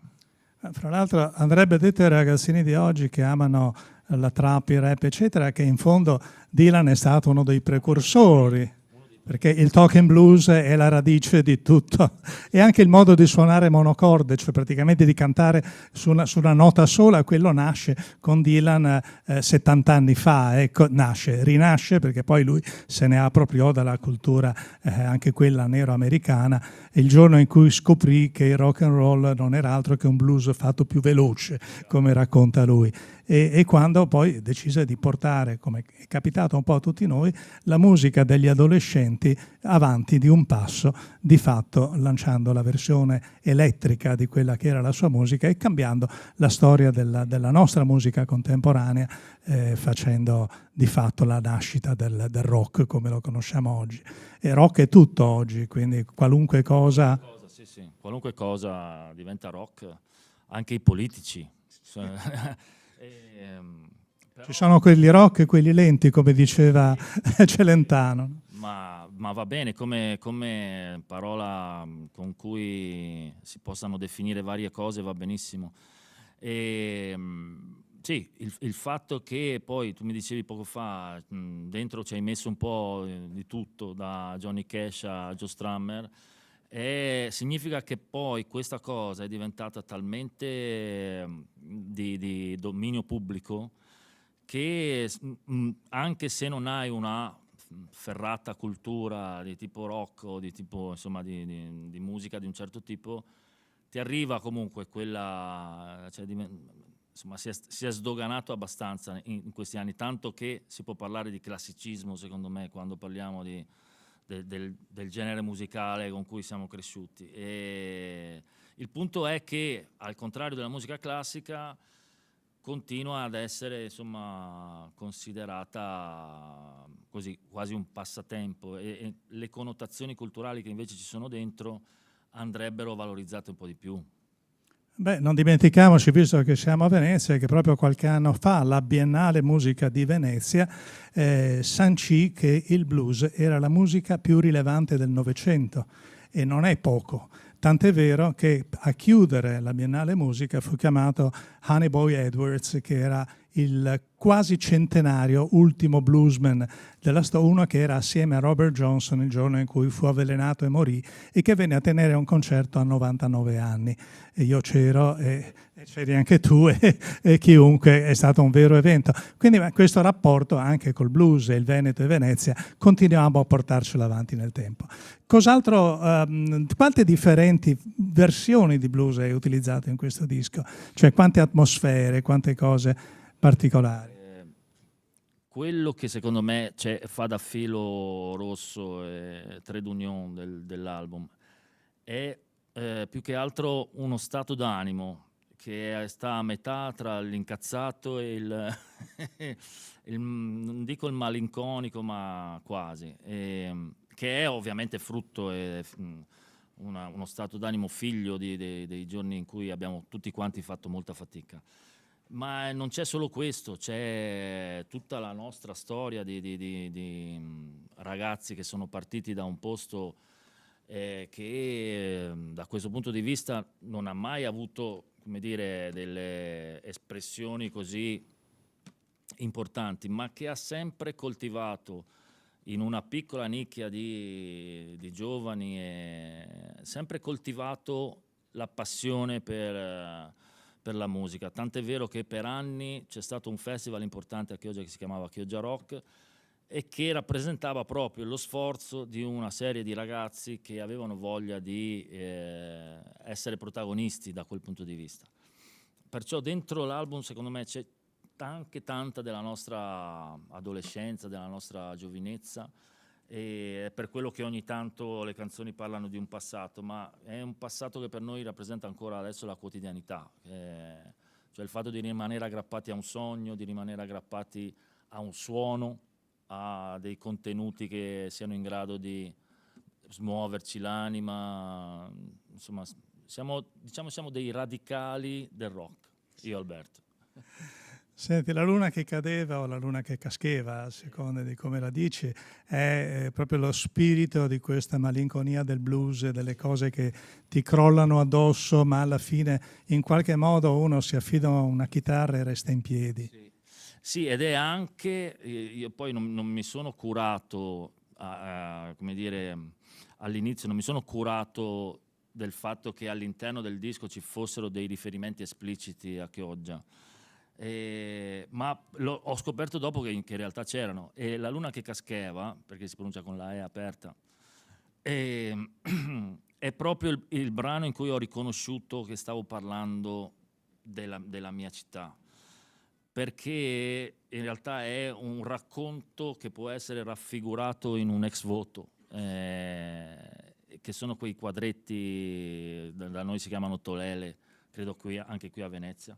Fra l'altro andrebbe detto ai ragazzini di oggi che amano la trap, il rap, eccetera, che in fondo Dylan è stato uno dei precursori, perché il talking blues è la radice di tutto, e anche il modo di suonare monocorde, cioè praticamente di cantare su una nota sola, quello nasce con Dylan 70 anni fa, ecco, rinasce perché poi lui se ne appropriò dalla cultura anche quella nero-americana, il giorno in cui scoprì che il rock and roll non era altro che un blues fatto più veloce, come racconta lui. E quando poi decise di portare, come è capitato un po' a tutti noi, la musica degli adolescenti avanti di un passo, di fatto lanciando la versione elettrica di quella che era la sua musica e cambiando la storia della nostra musica contemporanea, facendo di fatto la nascita del rock come lo conosciamo oggi. E rock è tutto oggi, quindi qualunque cosa... Sì. Qualunque cosa diventa rock, anche i politici. Ci sono quelli rock e quelli lenti, come diceva Celentano. Ma va bene come parola con cui si possano definire varie cose, va benissimo. Sì, il fatto che poi, tu mi dicevi poco fa, dentro ci hai messo un po' di tutto, da Johnny Cash a Joe Strummer, Significa che poi questa cosa è diventata talmente di dominio pubblico che anche se non hai una ferrata cultura di tipo rock o di tipo, insomma, di musica di un certo tipo, ti arriva comunque quella, cioè, insomma, si è sdoganato abbastanza in questi anni, tanto che si può parlare di classicismo, secondo me, quando parliamo del genere musicale con cui siamo cresciuti. E il punto è che, al contrario della musica classica, continua ad essere, insomma, considerata così, quasi un passatempo, e le connotazioni culturali che invece ci sono dentro andrebbero valorizzate un po' di più. Beh, non dimentichiamoci, visto che siamo a Venezia, che proprio qualche anno fa la Biennale Musica di Venezia sancì che il blues era la musica più rilevante del Novecento, e non è poco. Tant'è vero che a chiudere la Biennale Musica fu chiamato Honey Boy Edwards, che era il quasi centenario ultimo bluesman della storia, uno che era assieme a Robert Johnson il giorno in cui fu avvelenato e morì, e che venne a tenere un concerto a 99 anni. E io c'ero, e c'eri anche tu, e chiunque, è stato un vero evento. Quindi questo rapporto anche col blues e il Veneto e Venezia continuiamo a portarcelo avanti nel tempo. Cos'altro, quante differenti versioni di blues hai utilizzato in questo disco? Cioè quante atmosfere, quante cose particolari? Quello che secondo me fa da filo rosso e trade union dell'album è più che altro uno stato d'animo che sta a metà tra l'incazzato e non dico il malinconico, ma quasi, che è ovviamente frutto e uno stato d'animo figlio dei giorni in cui abbiamo tutti quanti fatto molta fatica. Ma non c'è solo questo, c'è tutta la nostra storia di ragazzi che sono partiti da un posto che da questo punto di vista non ha mai avuto, come dire, delle espressioni così importanti, ma che ha sempre coltivato in una piccola nicchia di giovani, sempre coltivato la passione per la musica. Tant'è vero che per anni c'è stato un festival importante a Chioggia che si chiamava Chioggia Rock, e che rappresentava proprio lo sforzo di una serie di ragazzi che avevano voglia di essere protagonisti da quel punto di vista. Perciò dentro l'album, secondo me, c'è anche tanta della nostra adolescenza, della nostra giovinezza, e è per quello che ogni tanto le canzoni parlano di un passato, ma è un passato che per noi rappresenta ancora adesso la quotidianità, cioè il fatto di rimanere aggrappati a un sogno, di rimanere aggrappati a un suono, a dei contenuti che siano in grado di smuoverci l'anima. Insomma, siamo dei radicali del rock, io e Alberto. Senti, la luna che cadeva o la luna che cascava, a seconda di come la dici, è proprio lo spirito di questa malinconia del blues, delle cose che ti crollano addosso, ma alla fine in qualche modo uno si affida a una chitarra e resta in piedi. Sì, ed è anche, io poi non mi sono curato, come dire, all'inizio non mi sono curato del fatto che all'interno del disco ci fossero dei riferimenti espliciti a Chioggia. Ma ho scoperto dopo che in realtà c'erano, e la luna che cascava, perché si pronuncia con la E aperta, è proprio il brano in cui ho riconosciuto che stavo parlando della mia città, perché in realtà è un racconto che può essere raffigurato in un ex voto, che sono quei quadretti, da noi si chiamano tolele, credo anche qui a Venezia,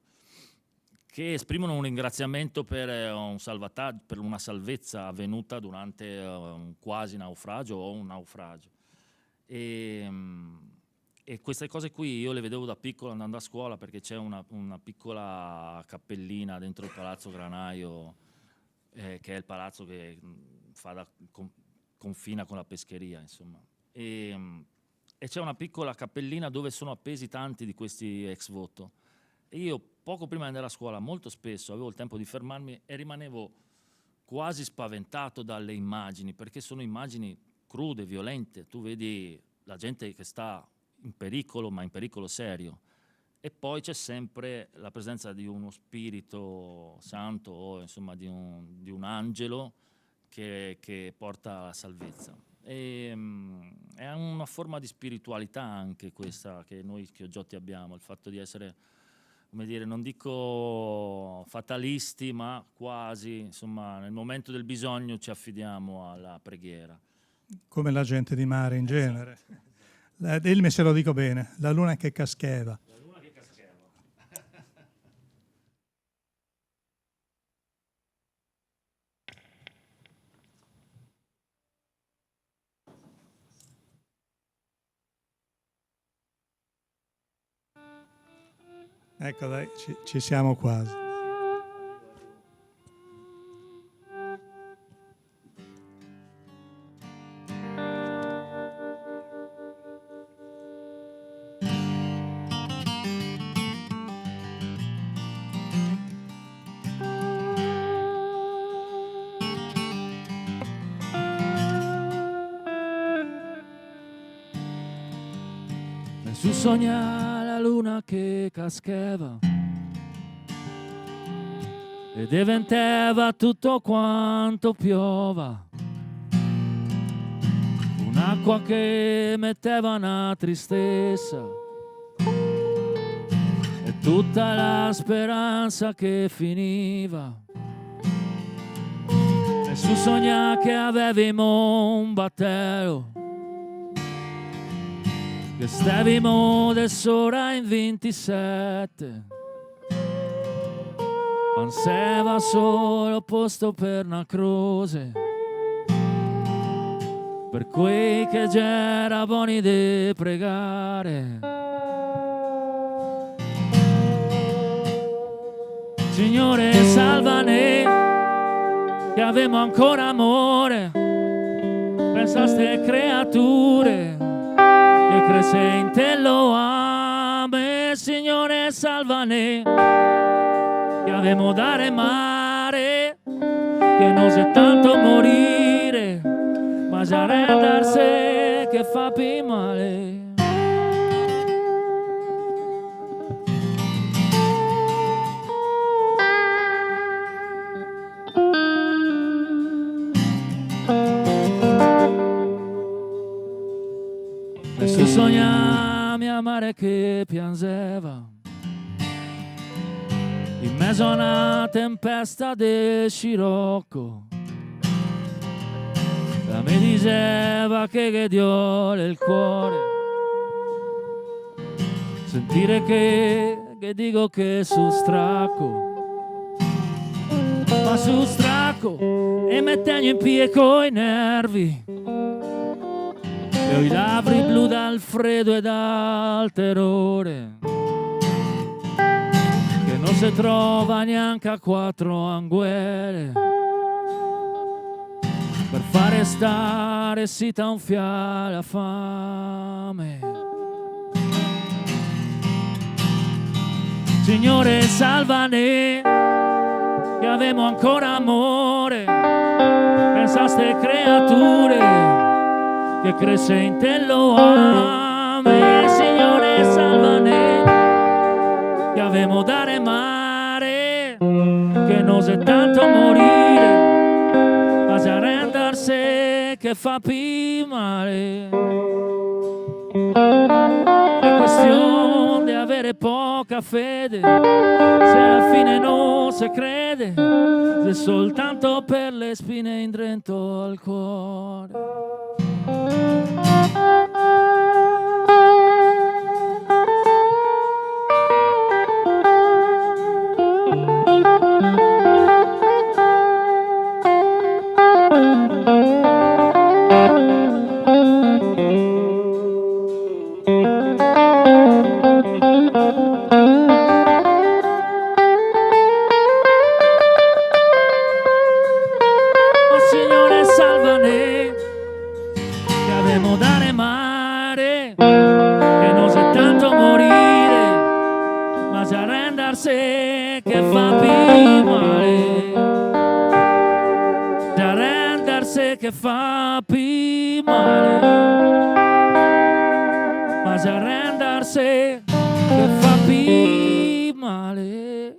che esprimono un ringraziamento per un salvataggio, per una salvezza avvenuta durante un quasi naufragio o un naufragio. E queste cose qui io le vedevo da piccolo andando a scuola, perché c'è una piccola cappellina dentro il Palazzo Granaio, che è il palazzo che confina con la pescheria, insomma. E c'è una piccola cappellina dove sono appesi tanti di questi ex voto. E io poco prima di andare a scuola molto spesso avevo il tempo di fermarmi e rimanevo quasi spaventato dalle immagini, perché sono immagini crude, violente. Tu vedi la gente che sta in pericolo, ma in pericolo serio. E poi c'è sempre la presenza di uno spirito santo o insomma di un angelo che porta la salvezza. È una forma di spiritualità anche questa che noi chiogiotti abbiamo, il fatto di essere, come dire, non dico fatalisti, ma quasi, insomma, nel momento del bisogno ci affidiamo alla preghiera. Come la gente di mare in genere. Dilmi se lo dico bene, la luna che cascheva. La luna che cascheva. Ecco dai, ci siamo quasi. Su sogna la luna che cascheva e diventava tutto quanto piova, un'acqua che metteva una tristezza e tutta la speranza che finiva. E su sogna che avevamo un battello, che stavimo adesso in 27, pensava solo posto per una croce, per quei che già era buoni di pregare. Signore, salvane, che avemo ancora amore, pensa a ste creature che cresce in te lo ame. Signore, salvane, che avemo dare mare, che non c'è tanto morire, ma già rendersi che fa più male. E su sogna mia mare che piangeva in mezzo a una tempesta di scirocco, e mi diceva che Dio il cuore, sentire che dico che sustracco, ma sustracco e mettendo in piedi coi nervi, e ho i labbri blu dal freddo e dal terrore, che non si trova neanche a 4 anguere per fare stare sita un fiale a fame. Signore, salvane, che avemo ancora amore, pensa a ste creature che cresce in te lo ame. Signore, salvane, che avemo dare mare, che non c'è tanto morire, ma già rendersi che fa più male. È questione di avere poca fede, se alla fine non si crede, se soltanto per le spine in drento al cuore. Signore, salvane, che avemo dare mare, che non c'è tanto morire, ma già rendersi che fa più male, già rendersi che fa più male. quasi arrendersi, che fa più male.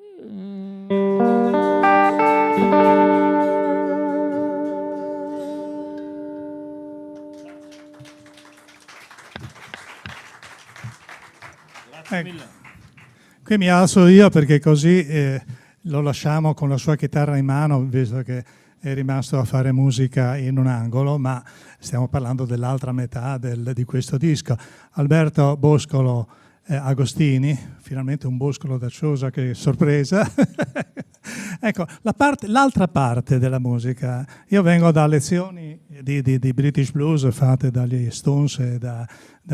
Grazie mille. Qui mi alzo io perché così lo lasciamo con la sua chitarra in mano, visto che è rimasto a fare musica in un angolo, ma stiamo parlando dell'altra metà di questo disco. Alberto Boscolo Agostini, finalmente un Boscolo da Ciosa, che sorpresa. Ecco, l'altra parte della musica. Io vengo da lezioni di British Blues fatte dagli Stones e da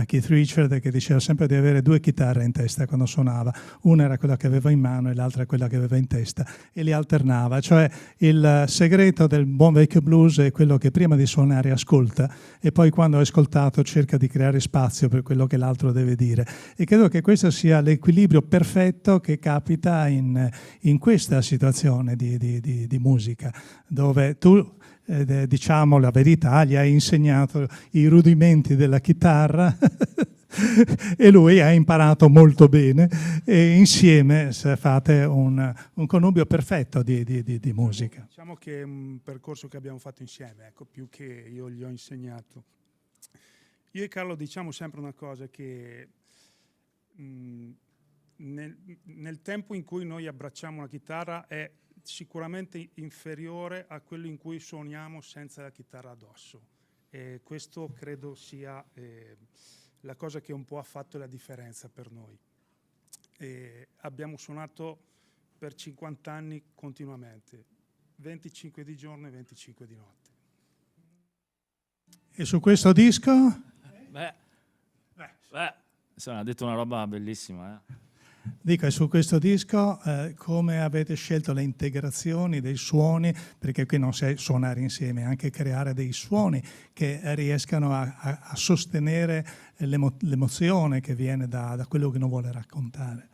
Keith Richards, che diceva sempre di avere 2 chitarre in testa quando suonava. Una era quella che aveva in mano e l'altra quella che aveva in testa, e li alternava. Cioè il segreto del buon vecchio blues è quello che prima di suonare ascolta e poi quando ha ascoltato cerca di creare spazio per quello che l'altro deve dire. E credo che questo sia l'equilibrio perfetto che capita in questa situazione di musica, dove tu diciamo la verità, gli hai insegnato i rudimenti della chitarra e lui ha imparato molto bene, e insieme fate un connubio perfetto di musica. Diciamo che è un percorso che abbiamo fatto insieme, ecco, più che io gli ho insegnato. Io e Carlo diciamo sempre una cosa, che nel tempo in cui noi abbracciamo la chitarra è sicuramente inferiore a quello in cui suoniamo senza la chitarra addosso, e questo credo sia la cosa che un po' ha fatto la differenza per noi. Abbiamo suonato per 50 anni continuamente, 25 di giorno e 25 di notte. E su questo disco? Insomma, ha detto una roba bellissima, Dico, su questo disco come avete scelto le integrazioni dei suoni, perché qui non sei suonare insieme, anche creare dei suoni che riescano a sostenere l'emozione che viene da quello che uno vuole raccontare.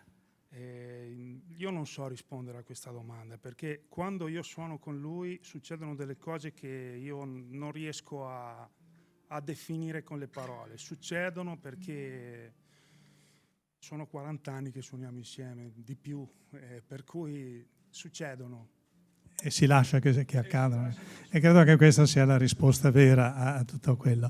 Io non so rispondere a questa domanda, perché quando io suono con lui succedono delle cose che io non riesco a definire con le parole. Succedono perché sono 40 anni che suoniamo insieme, di più, per cui succedono. E si lascia che accadano. E credo che questa sia la risposta vera a tutto quello.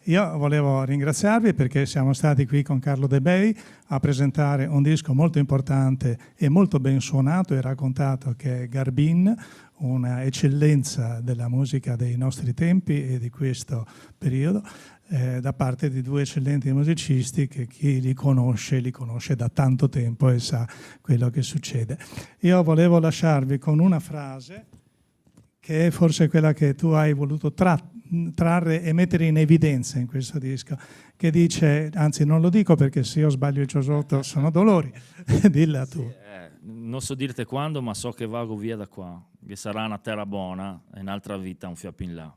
Io volevo ringraziarvi perché siamo stati qui con Carlo De Bei a presentare un disco molto importante e molto ben suonato e raccontato, che è Garbin, una eccellenza della musica dei nostri tempi e di questo periodo, da parte di 2 eccellenti musicisti che chi li conosce da tanto tempo e sa quello che succede. Io volevo lasciarvi con una frase che è forse quella che tu hai voluto trarre e mettere in evidenza in questo disco, che dice, anzi non lo dico perché se io sbaglio il giosotto sono dolori, dilla tu. Non so dirti quando, ma so che vago via da qua, che sarà una terra buona e un'altra vita un fiapo in là.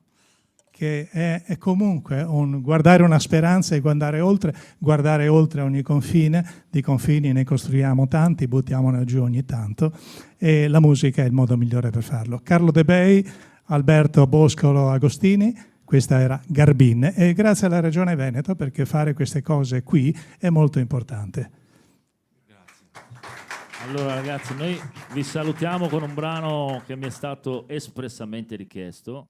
Che è comunque guardare una speranza e guardare oltre ogni confine. Di confini ne costruiamo tanti, buttiamone giù ogni tanto, e la musica è il modo migliore per farlo. Carlo De Bei, Alberto Boscolo Agostini, questa era Garbin, e grazie alla Regione Veneto, perché fare queste cose qui è molto importante. Grazie. Allora ragazzi, noi vi salutiamo con un brano che mi è stato espressamente richiesto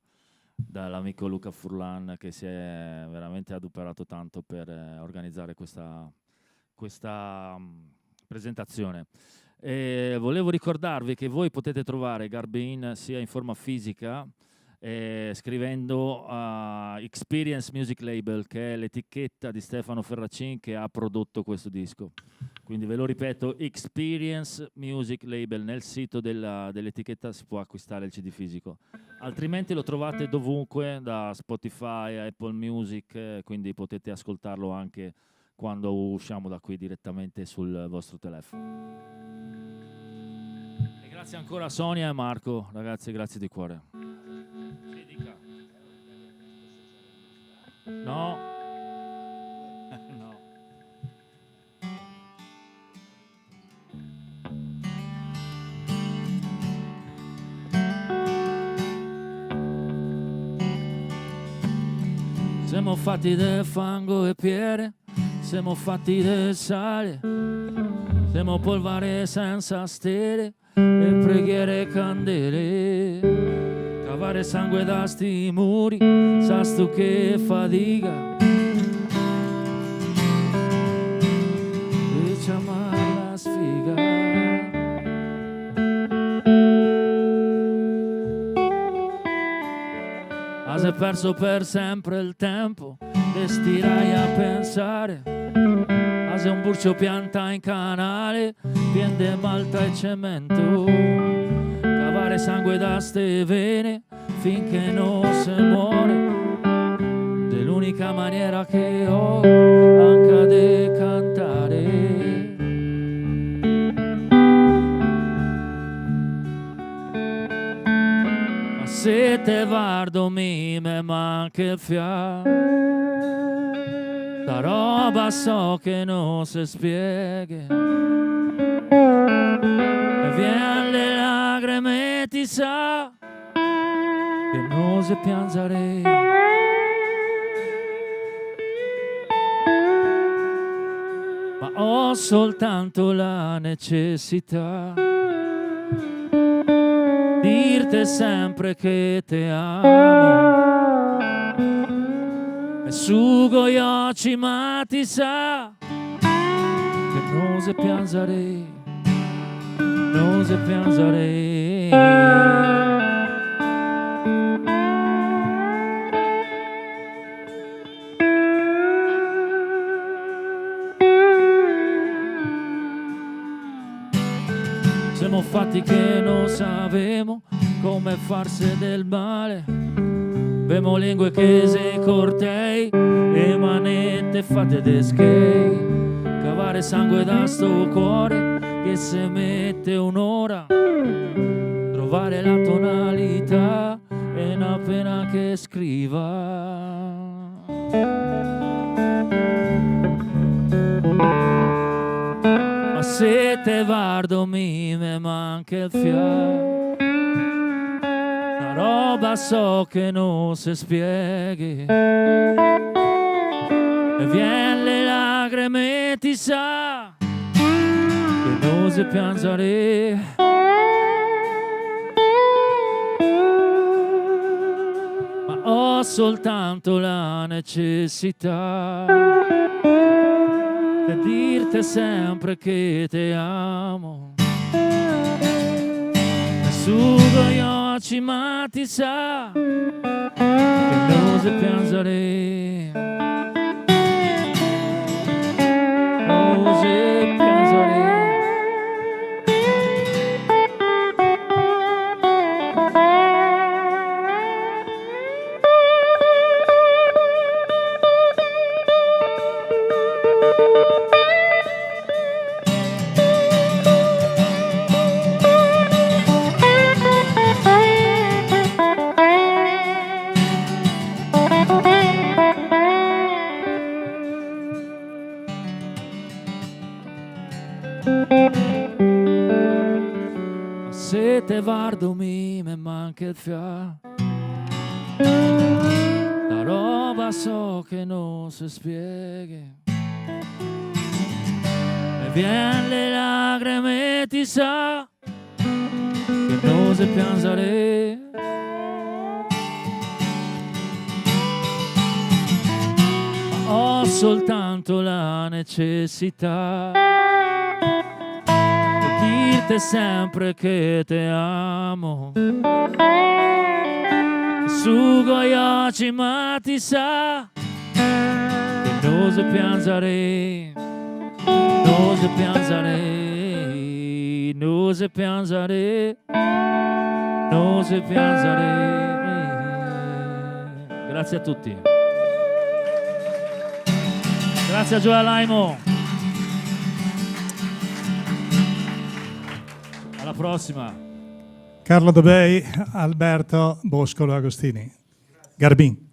dall'amico Luca Furlan, che si è veramente adoperato tanto per organizzare questa presentazione. E volevo ricordarvi che voi potete trovare Garbin sia in forma fisica scrivendo a Experience Music Label, che è l'etichetta di Stefano Ferracin che ha prodotto questo disco. Quindi ve lo ripeto, Experience Music Label, nel sito dell'etichetta si può acquistare il CD fisico. Altrimenti lo trovate dovunque, da Spotify a Apple Music, quindi potete ascoltarlo anche quando usciamo da qui direttamente sul vostro telefono. E grazie ancora a Sonia e Marco, ragazzi, grazie di cuore. No. No. Siamo fatti del fango e pierre, siamo fatti del sale, siamo polvere senza stelle e preghiere candele. Cavare sangue da sti muri, sa stu che fatica. E chiamare la sfiga. Hai perso per sempre il tempo, te stirai a pensare. Hai un burcio pianta in canale, pien de malta e cemento. Cavare sangue da ste vene finché non si muore. Dell'unica maniera che ho anche de cantare. Se te guardo mi me manca il fiato, la roba so che non si spiega, e vien le lacrime e ti sa che non si piangere. Ma ho soltanto la necessità dirti sempre che te amo, e sugo gli occhi ma ti sa che non si piangere, non si piangere. Siamo fatti che non sapemo come farsi del male. Abbiamo lingue che si cortei e manette fatte de skate. Cavare sangue da sto cuore che si mette un'ora. Trovare la tonalità è una pena che scriva. Ma se te guardo mi me manca il fiato, la roba so che non si spieghi, e vien le lacrime e ti sa che non si piangere. Ma ho soltanto la necessità di dirti sempre che te amo. Sugo gli occhi ma ti sa che non si piangere, non si piangere. Se te guardo mi me manca il fiato, la roba so che non si spiega, e vien le lacrime e ti sa che non si piangere. Ma ho soltanto la necessità dirti sempre che te amo. Sugo gli occhi ma ti sa che non si piangere, non si piangere, non si piangere, non si piangere. Grazie a tutti. Grazie a Gioia Laimo. Alla prossima. Carlo Dobei, Alberto Boscolo Agostini. Garbin.